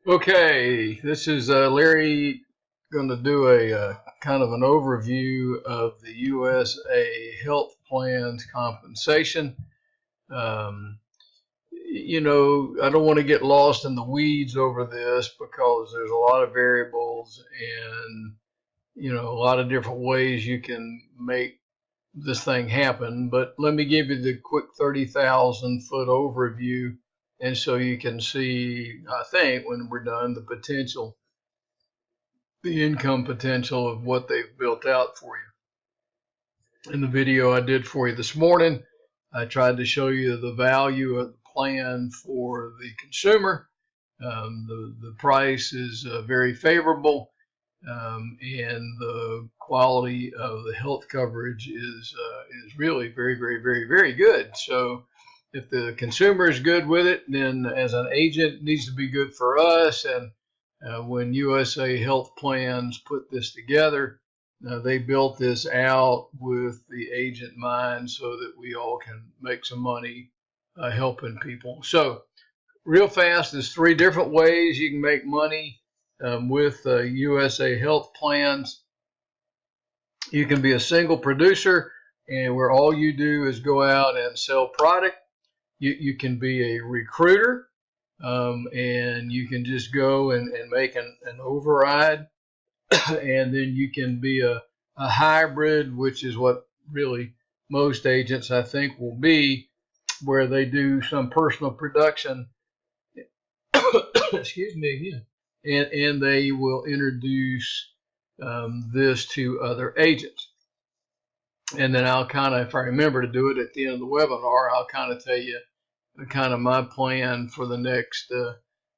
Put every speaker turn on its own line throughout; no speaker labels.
Okay, this is Larry going to do a kind of an overview of the USA Health Plan's compensation. Um, I don't want to get lost in the weeds over this because there's a lot of variables and, a lot of different ways you can make this thing happen. But let me give you the quick 30,000-foot overview. And so you can see, I think, when we're done, the income potential of what they've built out for you. In the video I did for you this morning, I tried to show you the value of the plan for the consumer. The price is very favorable, and the quality of the health coverage is really very, very, very, very good. So if the consumer is good with it, then as an agent, it needs to be good for us. And when USA Health Plans put this together, they built this out with the agent in mind so that we all can make some money helping people. So real fast, there's three different ways you can make money with USA Health Plans. You can be a single producer, and where all you do is go out and sell product. You can be a recruiter, and you can just go and make an override. And then you can be a hybrid, which is what really most agents, I think, will be, where they do some personal production. Excuse me again. And they will introduce this to other agents. And then I'll kind of, if I remember to do it at the end of the webinar, I'll kind of tell you kind of my plan for the next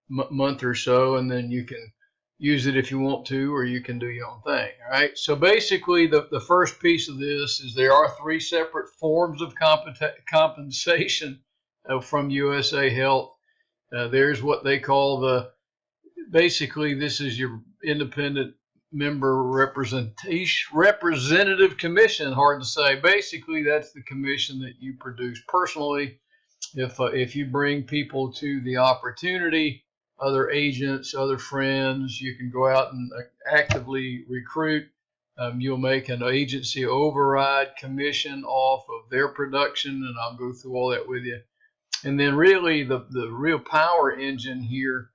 month or so, and then you can use it if you want to, or you can do your own thing. All right. So basically, the first piece of this is there are three separate forms of compensation from USA Health. There's what they call basically this is your independent member representative commission. Hard to say. Basically, that's the commission that you produce personally. If you bring people to the opportunity, other agents, other friends, you can go out and actively recruit. You'll make an agency override commission off of their production, and I'll go through all that with you. And then really the real power engine here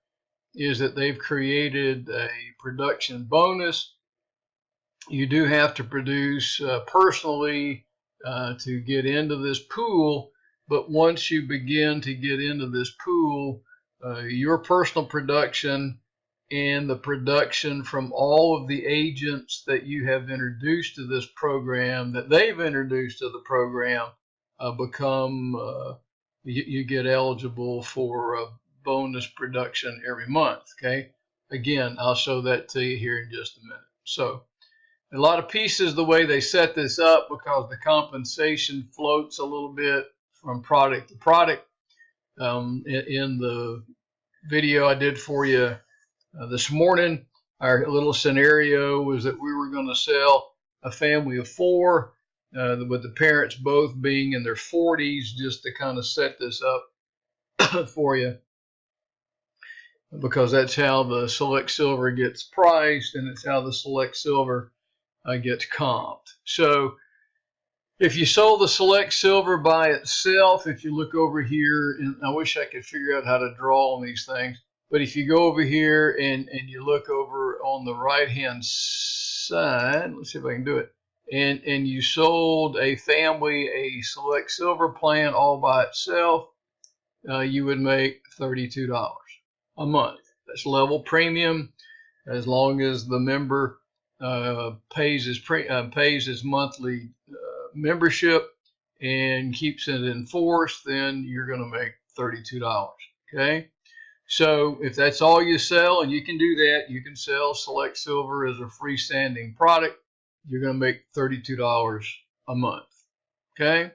is that they've created a production bonus. You do have to produce personally to get into this pool, but once you begin to get into this pool, your personal production and the production from all of the agents that you have introduced to this program, that they've introduced to the program, you get eligible for a bonus production every month. Okay. Again, I'll show that to you here in just a minute. So a lot of pieces the way they set this up, because the compensation floats a little bit from product to product. In the video I did for you this morning, our little scenario was that we were going to sell a family of four, with the parents both being in their 40s, just to kind of set this up for you, because that's how the Select Silver gets priced, and it's how the Select Silver gets comped. So if you sold the Select Silver by itself, if you look over here, and I wish I could figure out how to draw on these things, but if you go over here and you look over on the right-hand side, let's see if I can do it, and you sold a family a Select Silver plan all by itself, you would make $32 a month. That's level premium, as long as the member pays his monthly membership and keeps it in force, then you're going to make $32. Okay. So if that's all you sell, and you can do that, you can sell Select Silver as a freestanding product, you're going to make $32 a month. Okay.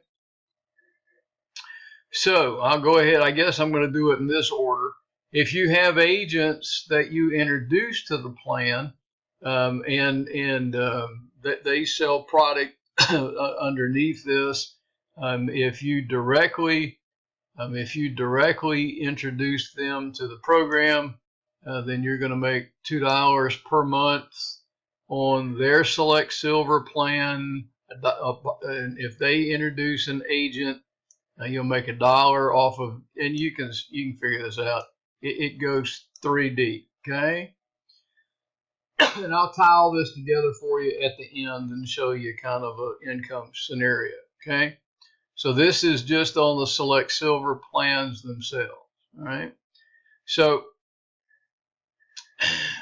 So I'll go ahead. I guess I'm going to do it in this order. If you have agents that you introduce to the plan, that they sell product underneath this, if you directly introduce them to the program, then you're going to make $2 per month on their Select Silver plan. And if they introduce an agent, you'll make $1 off of, and you can figure this out. It goes 3 deep, okay? And I'll tie all this together for you at the end and show you kind of an income scenario, okay? So this is just on the Select Silver plans themselves, all right? So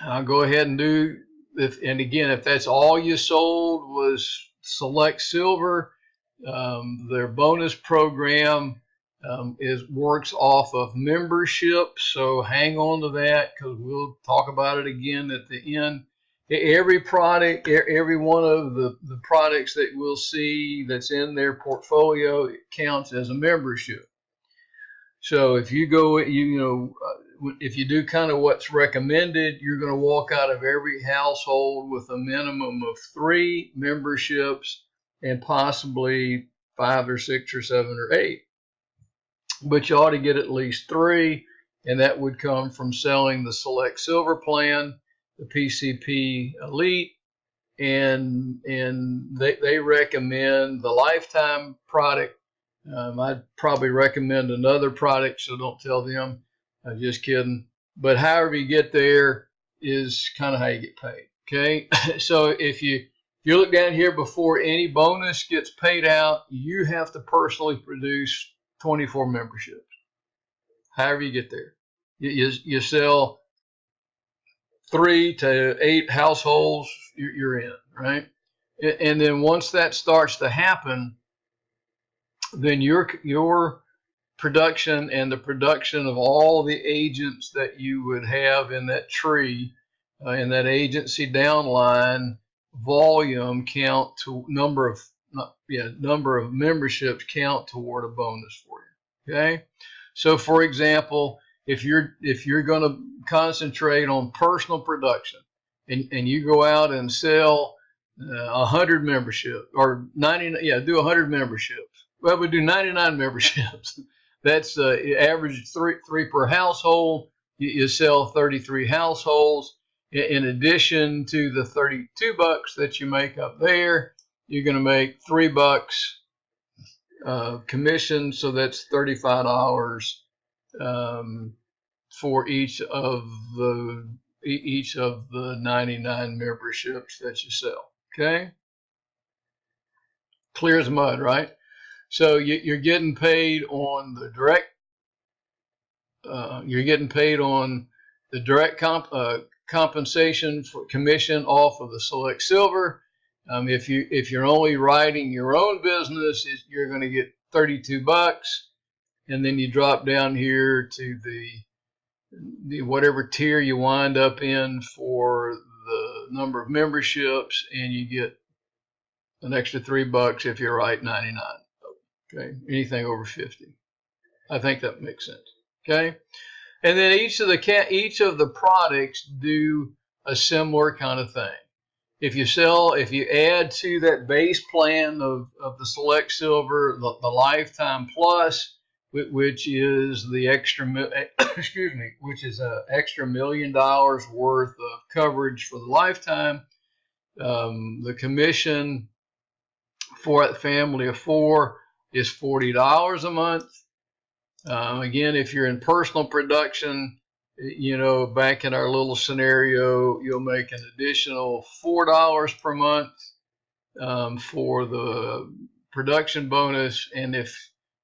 I'll go ahead and do, and again, if that's all you sold was Select Silver, their bonus program works off of membership, so hang on to that because we'll talk about it again at the end. Every product, every one of the products that we'll see that's in their portfolio, it counts as a membership. So if you go, if you do kind of what's recommended, you're going to walk out of every household with a minimum of 3 memberships and possibly 5 or 6 or 7 or 8. But you ought to get at least 3, and that would come from selling the Select Silver plan, the PCP Elite, and they recommend the Lifetime product. I'd probably recommend another product, so don't tell them. Just kidding. But however you get there is kind of how you get paid. Okay, so if you look down here, before any bonus gets paid out, you have to personally produce 24 memberships. However you get there, you sell 3 to 8 households, you're in, right? And then once that starts to happen, then your production and the production of all the agents that you would have in that tree, in that agency downline, volume count to number of memberships count toward a bonus for you. Okay, so for example, if you're going to concentrate on personal production and you go out and sell 100 memberships or 90, do 100 memberships. Well, we do 99 memberships. That's average three per household. You sell 33 households. In addition to the $32 that you make up there, you're going to make $3 commission, so that's $35 for each of the 99 memberships that you sell. Okay, clear as mud, right? So you're getting paid on the direct. You're getting paid on the direct compensation for commission off of the Select Silver. If you're only writing your own business, you're going to get $32, and then you drop down here to the whatever tier you wind up in for the number of memberships, and you get an extra $3 if you write 99. Okay, anything over 50. I think that makes sense. Okay, and then each of the products do a similar kind of thing. If you add to that base plan of the Select Silver, the Lifetime Plus, which is the extra, which is an extra $1 million worth of coverage for the lifetime. The commission for a family of 4 is $40 a month. Again, if you're in personal production, back in our little scenario, you'll make an additional $4 per month for the production bonus. And if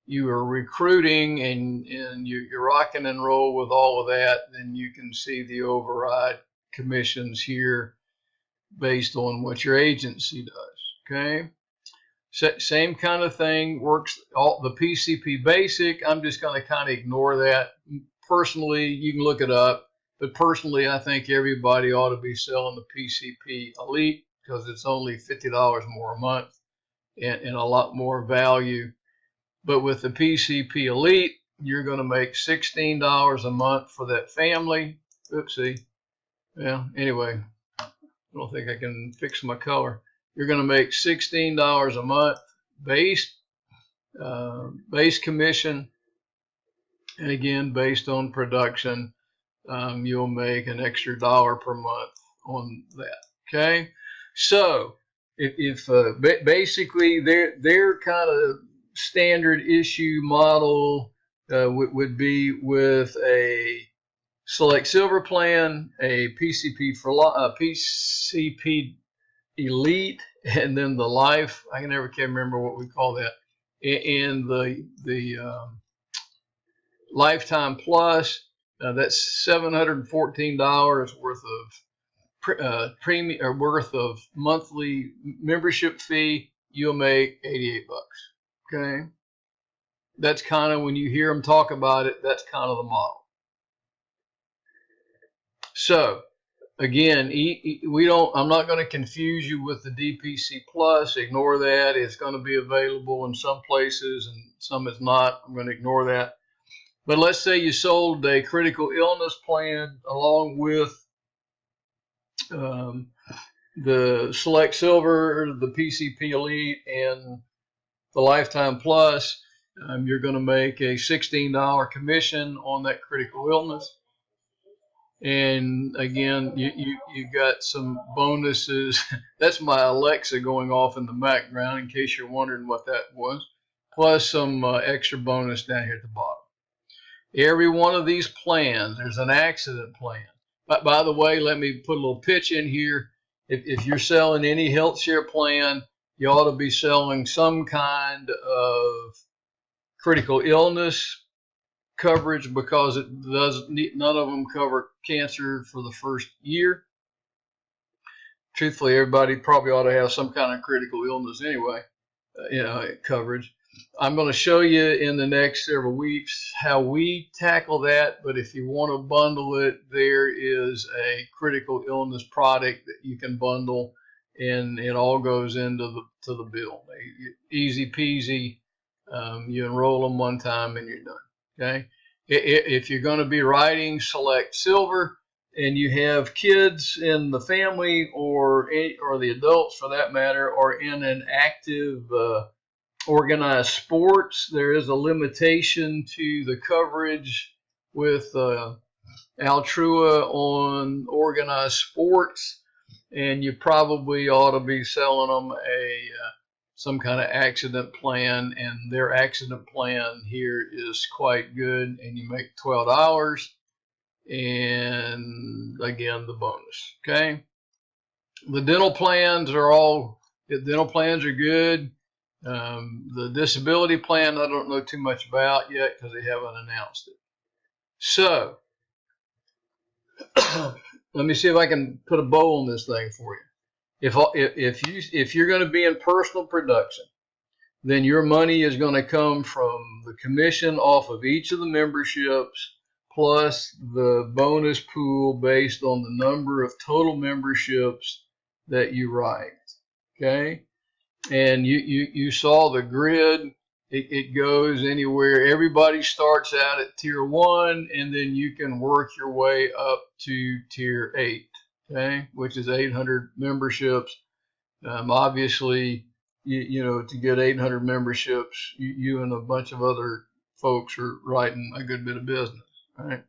you are recruiting and you're rocking and roll with all of that, then you can see the override commissions here based on what your agency does. Okay. Same kind of thing works. The PCP Basic, I'm just going to kind of ignore that. Personally, you can look it up, but personally, I think everybody ought to be selling the PCP Elite because it's only $50 more a month and a lot more value. But with the PCP Elite, you're going to make $16 a month for that family. Oopsie. Yeah, anyway, I don't think I can fix my color. You're going to make $16 a month base commission, and again based on production. you'll make an extra $1 per month on that. Okay, so if basically their kind of standard issue model would be with a Select Silver plan, a PCP PCP Elite, and then the Life. I can remember what we call that, and the Lifetime Plus. That's $714 worth of premium or worth of monthly membership fee. You'll make $88. Okay, that's kind of, when you hear them talk about it, that's kind of the model. So again, I'm not going to confuse you with the DPC Plus. Ignore that. It's going to be available in some places and some it's not. I'm going to ignore that. But let's say you sold a critical illness plan along with the Select Silver, the PCP Elite, and the Lifetime Plus. You're going to make a $16 commission on that critical illness. And again, you got some bonuses. That's my Alexa going off in the background, in case you're wondering what that was. Plus some extra bonus down here at the bottom. Every one of these plans, there's an accident plan. But by the way, let me put a little pitch in here. If you're selling any health share plan, you ought to be selling some kind of critical illness coverage, because none of them cover cancer for the first year. Truthfully, everybody probably ought to have some kind of critical illness anyway, coverage. I'm going to show you in the next several weeks how we tackle that, but if you want to bundle it, there is a critical illness product that you can bundle, and it all goes into the bill. Easy peasy. You enroll them one time and you're done. Okay. If you're going to be writing Select Silver and you have kids in the family, or the adults for that matter, or in an active organized sports, there is a limitation to the coverage with Altrua on organized sports, and you probably ought to be selling them some kind of accident plan, and their accident plan here is quite good, and you make $12, and again the bonus. Okay, the dental plans are good. The disability plan I don't know too much about yet because they haven't announced it. So let me see if I can put a bow on this thing for you. If you're going to be in personal production, then your money is going to come from the commission off of each of the memberships, plus the bonus pool based on the number of total memberships that you write. Okay, and you saw the grid. It goes anywhere. Everybody starts out at tier 1, and then you can work your way up to tier 8. Okay, which is 800 memberships. Obviously, to get 800 memberships, you and a bunch of other folks are writing a good bit of business, right?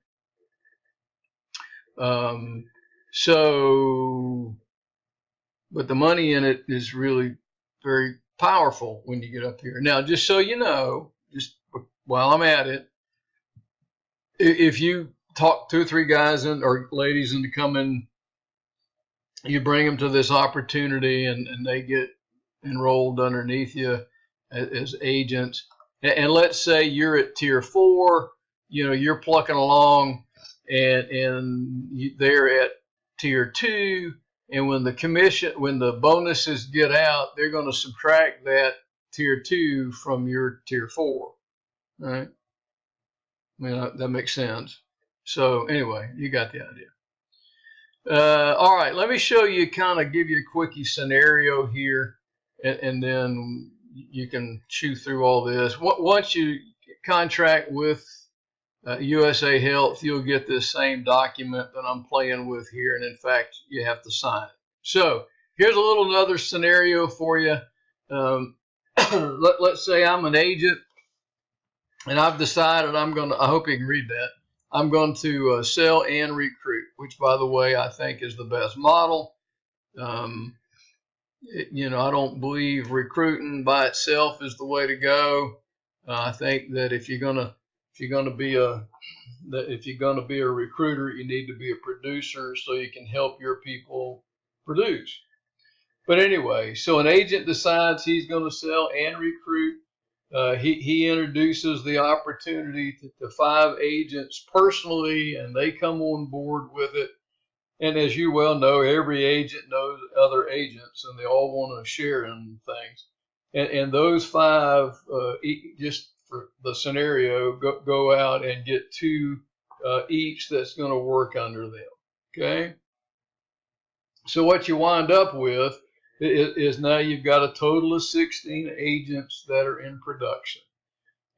But the money in it is really very powerful when you get up here. Now, just so you know, just while I'm at it, if you talk 2 or 3 guys or ladies into coming, you bring them to this opportunity, and they get enrolled underneath you as agents. And let's say you're at tier 4, you're plucking along, and they're at tier 2. And when the bonuses get out, they're going to subtract that tier 2 from your tier 4, right? I mean, that makes sense. So anyway, you got the idea. All right, let me show you, give you a quickie scenario here, and then you can chew through all this. Once you contract with USA Health, you'll get this same document that I'm playing with here, and in fact, you have to sign it. So here's another scenario for you. Let's say I'm an agent, and I've decided I hope you can read that. I'm going to sell and recruit, which, by the way, I think is the best model. I don't believe recruiting by itself is the way to go. I think that if you're gonna be a recruiter, you need to be a producer so you can help your people produce. But anyway, so an agent decides he's going to sell and recruit. He introduces the opportunity to 5 agents personally, and they come on board with it. And as you well know, every agent knows other agents, and they all want to share in things. And those 5, just for the scenario, go out and get 2 each that's going to work under them. Okay. So what you wind up with is now you've got a total of 16 agents that are in production.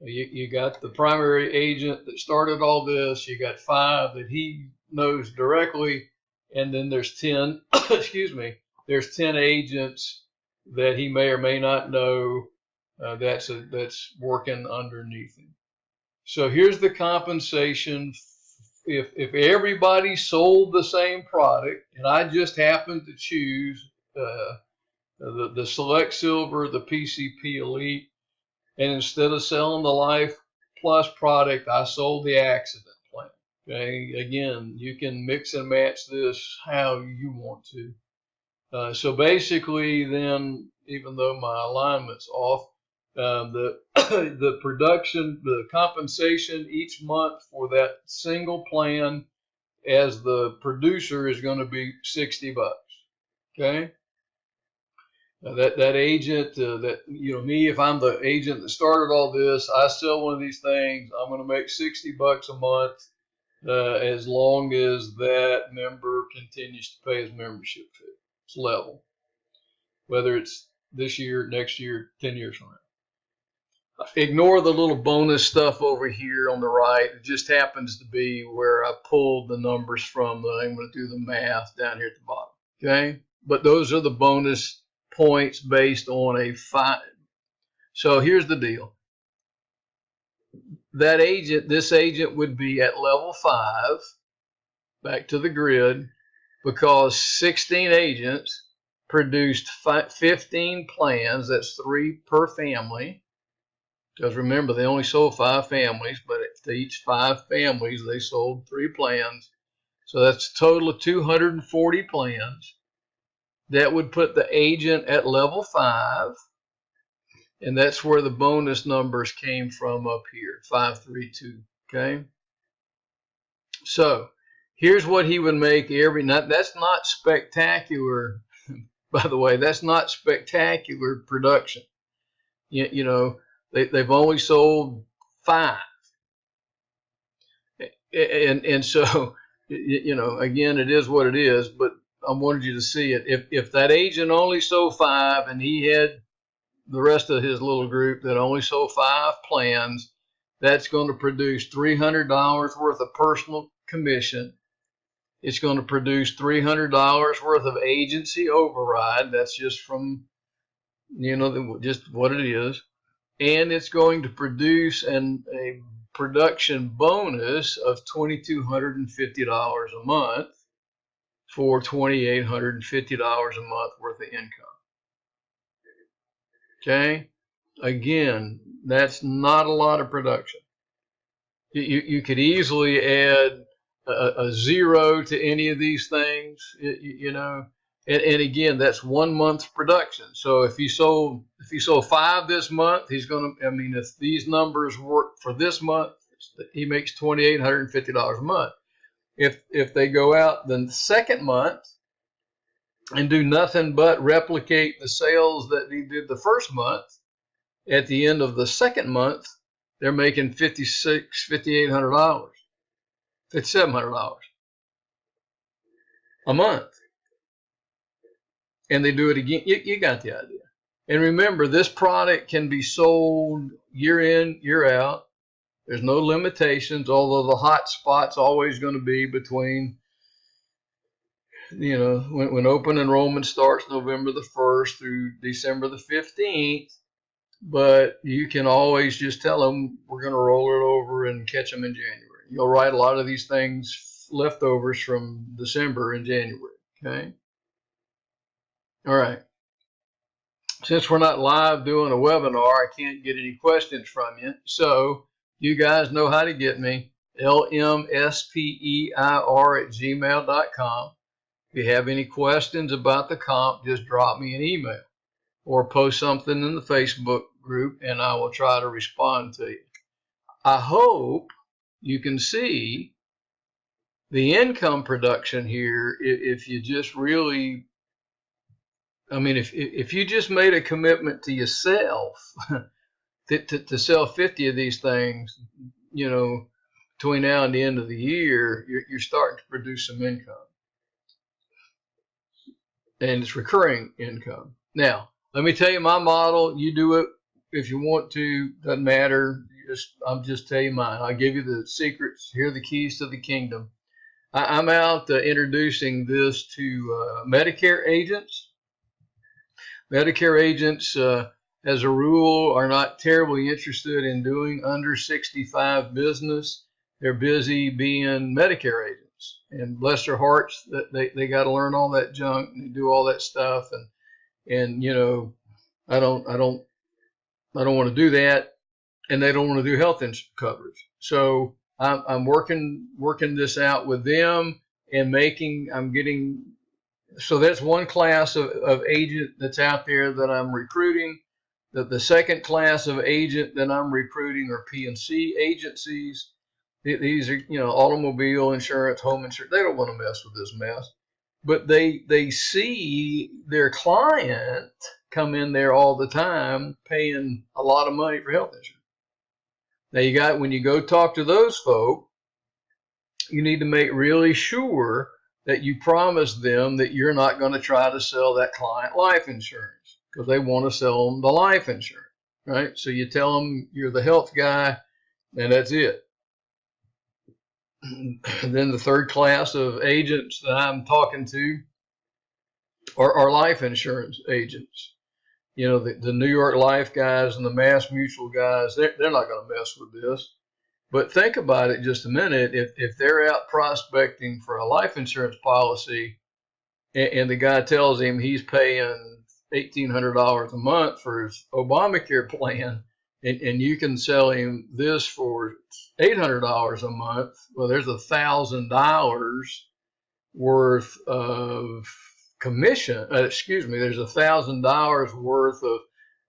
You got the primary agent that started all this. You got 5 that he knows directly. And then there's 10, excuse me, there's 10 agents that he may or may not know that's working underneath him. So here's the compensation. If everybody sold the same product, and I just happened to choose the Select Silver, the PCP Elite, and instead of selling the Life Plus product, I sold the Accident Plan. Okay, again, you can mix and match this how you want to. So basically, then, even though my alignment's off, the production, the compensation each month for that single plan as the producer is going to be $60. Okay. That agent, me, if I'm the agent that started all this, I sell one of these things, I'm going to make $60 a month as long as that member continues to pay his membership fee. It's level, whether it's this year, next year, 10 years from now. Ignore the little bonus stuff over here on the right. It just happens to be where I pulled the numbers from. I'm going to do the math down here at the bottom. Okay, but those are the bonus points based on a 5. So here's the deal. This agent would be at level 5, back to the grid, because 16 agents produced 15 plans. That's 3 per family. Because remember, they only sold 5 families, but to each 5 families, they sold 3 plans. So that's a total of 240 plans. That would put the agent at level 5, and that's where the bonus numbers came from up here, 532. Okay. So here's what he would make every night. That's not spectacular, by the way. That's not spectacular production. They've only sold 5, and so again, it is what it is. But I wanted you to see it. If that agent only sold 5 and he had the rest of his little group that only sold 5 plans, that's going to produce $300 worth of personal commission. It's going to produce $300 worth of agency override. That's just from, just what it is. And it's going to produce a production bonus of $2,250 a month for $2,850 a month worth of income. Okay. Again, that's not a lot of production. You could easily add a 0 to any of these things, and again, that's 1 month's production. So if he sold 5 this month, he's going to, if these numbers work for this month, he makes $2,850 a month. If they go out the second month and do nothing but replicate the sales that he did the first month, at the end of the second month, they're making $5,800, $5,700 a month. And they do it again. You got the idea. And remember, this product can be sold year in, year out. There's no limitations, although the hot spot's always going to be between, when open enrollment starts November the 1st through December the 15th. But you can always just tell them we're going to roll it over and catch them in January. You'll write a lot of these things leftovers from December and January. Okay. All right. Since we're not live doing a webinar, I can't get any questions from you. So you guys know how to get me. lmspeir@gmail.com. If you have any questions about the comp, just drop me an email or post something in the Facebook group and I will try to respond to you. I hope you can see the income production here if you just really, I mean, if you just made a commitment to yourself to sell 50 of these things, you know, between now and the end of the year, you're starting to produce some income. And it's recurring income. Now, let me tell you my model. You do it if you want to, doesn't matter. I'm just telling you mine. I'll give you the secrets. Here are the keys to the kingdom. I'm out introducing this to Medicare agents. Medicare agents, as a rule, are not terribly interested in doing under 65 business. They're busy being Medicare agents, and bless their hearts, that they got to learn all that junk and do all that stuff. And you know, I don't want to do that, and they don't want to do health insurance coverage. So I'm working this out with them and I'm getting. So that's one class of agent that's out there that I'm recruiting. The second class of agent that I'm recruiting are P&C agencies. These are, you know, automobile insurance, home insurance. They don't want to mess with this mess. But they see their client come in there all the time paying a lot of money for health insurance. Now when you go talk to those folk, you need to make really sure that you promise them that you're not going to try to sell that client life insurance, because they want to sell them the life insurance, right? So you tell them you're the health guy, and that's it. Then the third class of agents that I'm talking to are life insurance agents. You know, the New York Life guys and the Mass Mutual guys, they're not going to mess with this. But think about it just a minute. If they're out prospecting for a life insurance policy and the guy tells him he's paying $1,800 a month for his Obamacare plan, and you can sell him this for $800 a month, well, there's $1,000 worth of commission. There's $1,000 worth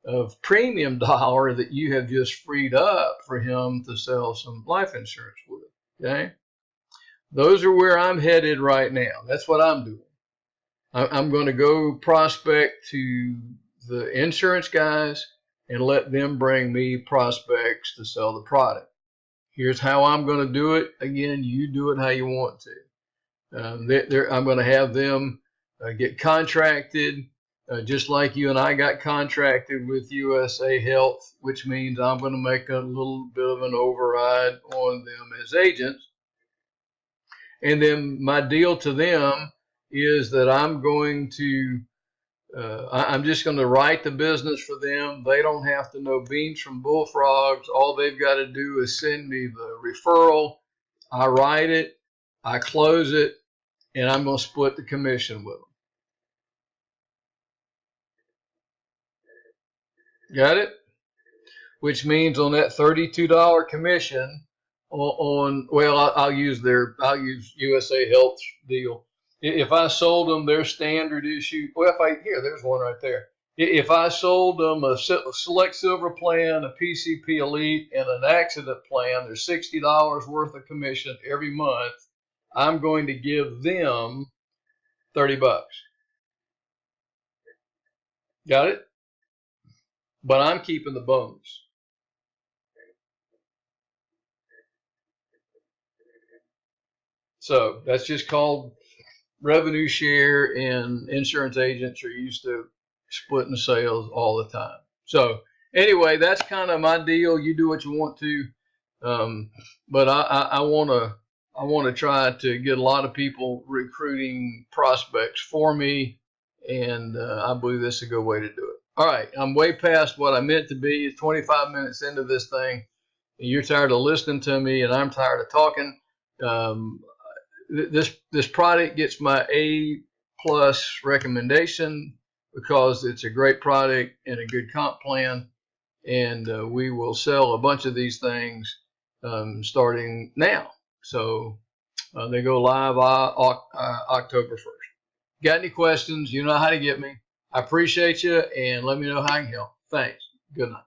of premium dollar that you have just freed up for him to sell some life insurance with. Okay, those are where I'm headed right now. That's what I'm doing. I'm going to go prospect to the insurance guys and let them bring me prospects to sell the product. Here's how I'm going to do it. Again, you do it how you want to. I'm going to have them get contracted, just like you and I got contracted with USA Health, which means I'm going to make a little bit of an override on them as agents. And then my deal to them is that I'm just going to write the business for them. They don't have to know beans from bullfrogs. All they've got to do is send me the referral. I write it, I close it, and I'm going to split the commission with them. Got it? Which means on that $32 commission I'll use USA Health's deal. If I sold them their standard issue, there's one right there. If I sold them a Select Silver plan, a PCP Elite, and an accident plan, there's $60 worth of commission every month. I'm going to give them $30. Got it? But I'm keeping the bonus. So that's just called revenue share, and insurance agents are used to splitting the sales all the time. So anyway, that's kind of my deal. You do what you want to, but I want to try to get a lot of people recruiting prospects for me, and I believe this is a good way to do it. All right, I'm way past what I meant to be. 25 minutes into this thing, you're tired of listening to me, and I'm tired of talking, this product gets my A+ recommendation because it's a great product and a good comp plan, and we will sell a bunch of these things starting now. So they go live October 1st. Got any questions? You know how to get me. I appreciate you, and let me know how I can help. Thanks. Good night.